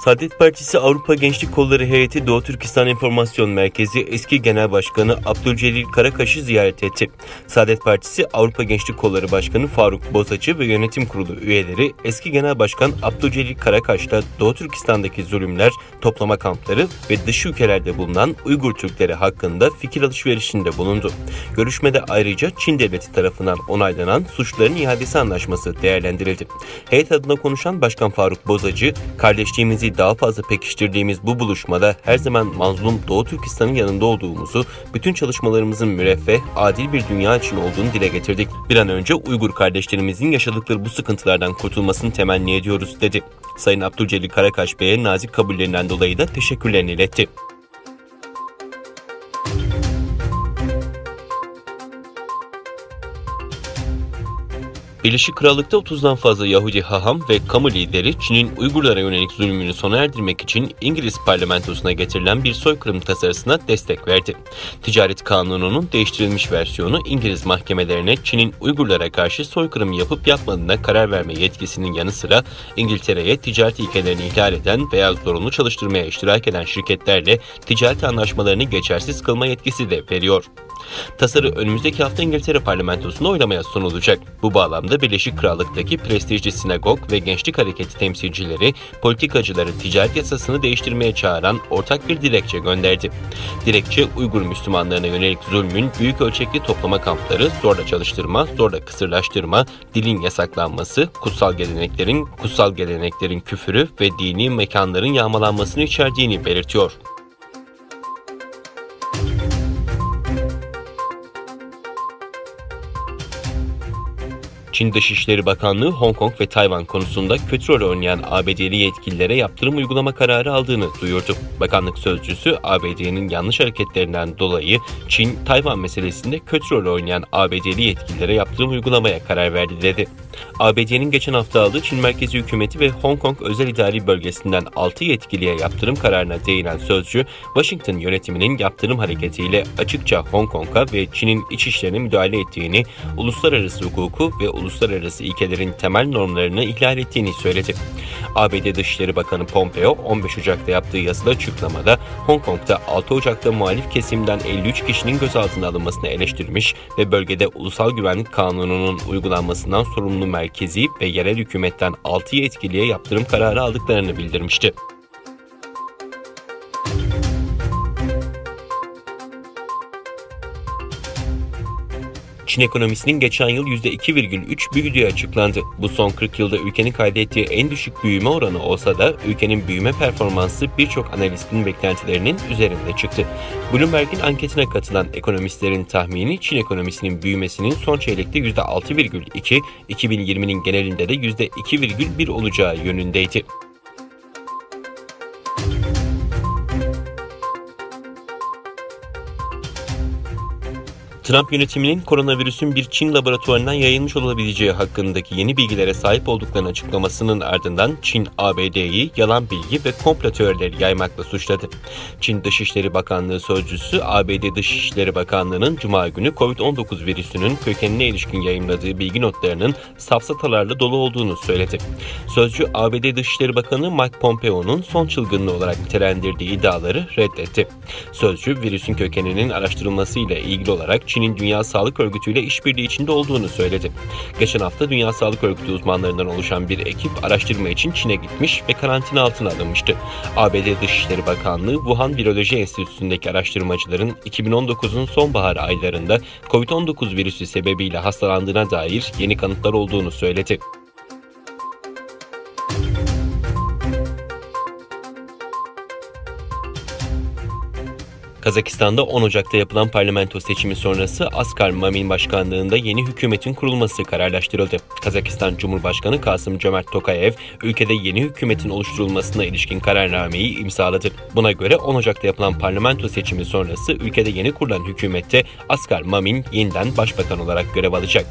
Saadet Partisi Avrupa Gençlik Kolları heyeti Doğu Türkistan İnformasyon Merkezi eski Genel Başkanı Abdülcelil Karakaş'ı ziyaret etti. Saadet Partisi Avrupa Gençlik Kolları Başkanı Faruk Bozacı ve Yönetim Kurulu üyeleri eski Genel Başkan Abdülcelil Karakaş'la Doğu Türkistan'daki zulümler, toplama kampları ve dış ülkelerde bulunan Uygur Türkleri hakkında fikir alışverişinde bulundu. Görüşmede ayrıca Çin Devleti tarafından onaylanan suçların iadesi anlaşması değerlendirildi. Heyet adına konuşan Başkan Faruk Bozacı, kardeşliğimizi daha fazla pekiştirdiğimiz bu buluşmada her zaman mazlum Doğu Türkistan'ın yanında olduğumuzu, bütün çalışmalarımızın müreffeh, adil bir dünya için olduğunu dile getirdik. Bir an önce Uygur kardeşlerimizin yaşadıkları bu sıkıntılardan kurtulmasını temenni ediyoruz, dedi. Sayın Abdülcelil Karakaş Bey'e nazik kabullerinden dolayı da teşekkürlerini iletti. Birleşik Krallık'ta 30'dan fazla Yahudi haham ve kamu lideri Çin'in Uygurlara yönelik zulmünü sona erdirmek için İngiliz parlamentosuna getirilen bir soykırım tasarısına destek verdi. Ticaret Kanunu'nun değiştirilmiş versiyonu İngiliz mahkemelerine Çin'in Uygurlara karşı soykırım yapıp yapmadığına karar verme yetkisinin yanı sıra İngiltere'ye ticaret ilkelerini ihlal eden veya zorunlu çalıştırmaya iştirak eden şirketlerle ticaret anlaşmalarını geçersiz kılma yetkisi de veriyor. Tasarı önümüzdeki hafta İngiltere parlamentosunda oylamaya sunulacak. Bu bağlamda Birleşik Krallık'taki prestijli sinagog ve gençlik hareketi temsilcileri politikacıları ticaret yasasını değiştirmeye çağıran ortak bir dilekçe gönderdi. Dilekçe, Uygur Müslümanlarına yönelik zulmün, büyük ölçekli toplama kampları, zorla çalıştırma, zorla kısırlaştırma, dilin yasaklanması, kutsal geleneklerin küfürü ve dini mekanların yağmalanmasını içerdiğini belirtiyor. Çin Dışişleri Bakanlığı, Hong Kong ve Tayvan konusunda kötü rol oynayan ABD'li yetkililere yaptırım uygulama kararı aldığını duyurdu. Bakanlık sözcüsü, ABD'nin yanlış hareketlerinden dolayı Çin-Tayvan meselesinde kötü rol oynayan ABD'li yetkililere yaptırım uygulamaya karar verdi, dedi. ABD'nin geçen hafta aldığı Çin merkezi hükümeti ve Hong Kong özel idari bölgesinden 6 yetkiliye yaptırım kararına değinen sözcü, Washington yönetiminin yaptırım hareketiyle açıkça Hong Kong'a ve Çin'in iç işlerine müdahale ettiğini, uluslararası hukuku ve uluslararası ilkelerin temel normlarını ihlal ettiğini söyledi. ABD Dışişleri Bakanı Pompeo, 15 Ocak'ta yaptığı yazılı açıklamada Hong Kong'da 6 Ocak'ta muhalif kesimden 53 kişinin gözaltına alınmasını eleştirmiş ve bölgede Ulusal Güvenlik Kanunu'nun uygulanmasından sorumlu merkezi ve yerel hükümetten 6 yetkiliye yaptırım kararı aldıklarını bildirmişti. Çin ekonomisinin geçen yıl %2,3 büyüdüğü açıklandı. Bu son 40 yılda ülkenin kaydettiği en düşük büyüme oranı olsa da ülkenin büyüme performansı birçok analistin beklentilerinin üzerinde çıktı. Bloomberg'in anketine katılan ekonomistlerin tahmini Çin ekonomisinin büyümesinin son çeyrekte %6,2, 2020'nin genelinde de %2,1 olacağı yönündeydi. Trump yönetiminin koronavirüsün bir Çin laboratuvarından yayılmış olabileceği hakkındaki yeni bilgilere sahip olduklarını açıklamasının ardından Çin, ABD'yi yalan bilgi ve komplo teorileri yaymakla suçladı. Çin Dışişleri Bakanlığı sözcüsü, ABD Dışişleri Bakanlığı'nın Cuma günü COVID-19 virüsünün kökenine ilişkin yayımladığı bilgi notlarının safsatalarla dolu olduğunu söyledi. Sözcü, ABD Dışişleri Bakanı Mike Pompeo'nun son çılgınlığı olarak nitelendirdiği iddiaları reddetti. Sözcü, virüsün kökeninin araştırılmasıyla ilgili olarak Çin'in Dünya Sağlık Örgütü ile işbirliği içinde olduğunu söyledi. Geçen hafta Dünya Sağlık Örgütü uzmanlarından oluşan bir ekip araştırma için Çin'e gitmiş ve karantina altına alınmıştı. ABD Dışişleri Bakanlığı, Wuhan Viroloji Enstitüsü'ndeki araştırmacıların 2019'un sonbahar aylarında COVID-19 virüsü sebebiyle hastalandığına dair yeni kanıtlar olduğunu söyledi. Kazakistan'da 10 Ocak'ta yapılan parlamento seçimi sonrası Askar Mamin başkanlığında yeni hükümetin kurulması kararlaştırıldı. Kazakistan Cumhurbaşkanı Kasım-Cömert Tokayev, ülkede yeni hükümetin oluşturulmasına ilişkin kararnameyi imzaladı. Buna göre 10 Ocak'ta yapılan parlamento seçimi sonrası ülkede yeni kurulan hükümette Askar Mamin yeniden başbakan olarak görev alacak.